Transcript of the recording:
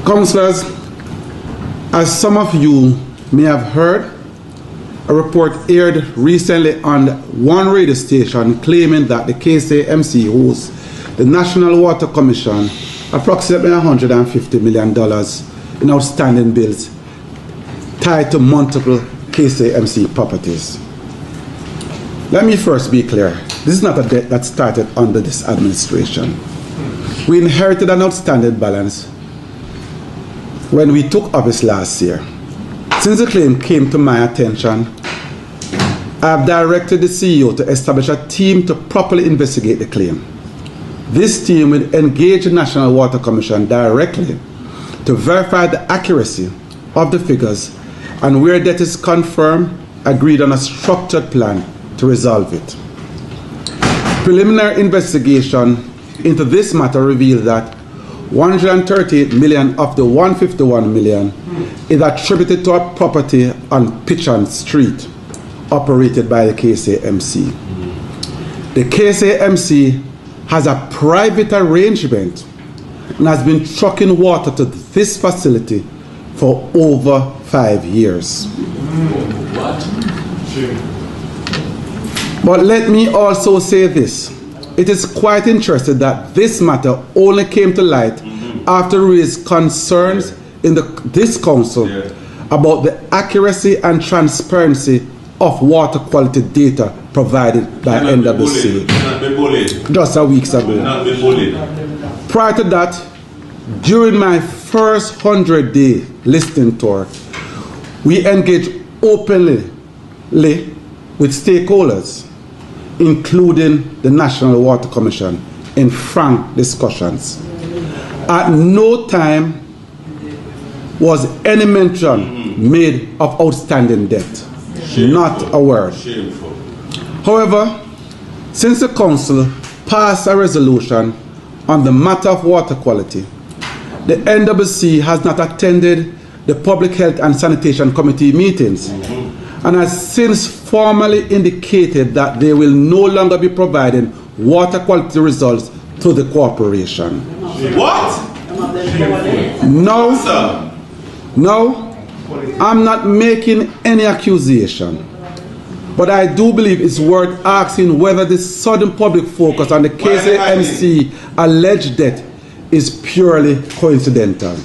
Councillors, as some of you may have heard, a report aired recently on one radio station claiming that the KSAMC owes the National Water Commission approximately $150 million in outstanding bills tied to multiple KSAMC properties. Let me first be clear. This is not a debt that started under this administration. We inherited an outstanding balance when we took office last year. Since the claim came to my attention, I have directed the CEO to establish a team to properly investigate the claim. This team will engage the National Water Commission directly to verify the accuracy of the figures, and where that is confirmed, agreed on a structured plan to resolve it. Preliminary investigation into this matter revealed that 138 million of the 151 million is attributed to a property on Pichon Street operated by the KSAMC. The KSAMC has a private arrangement and has been trucking water to this facility for over 5 years. But let me also say this. It is quite interesting that this matter only came to light after we raised concerns in this council about the accuracy and transparency of water quality data provided by NWC just a week ago. Prior to that, during my first 100-day listening tour, we engaged openly with stakeholders, including the National Water Commission, in frank discussions. At no time was any mention made of outstanding debt. Not a word. However, since the Council passed a resolution on the matter of water quality, the NWC has not attended the Public Health and Sanitation Committee meetings and has since formally indicated that they will no longer be providing water quality results to the corporation. What? No, I'm not making any accusation, but I do believe it's worth asking whether this sudden public focus on the KSAMC alleged debt is purely coincidental.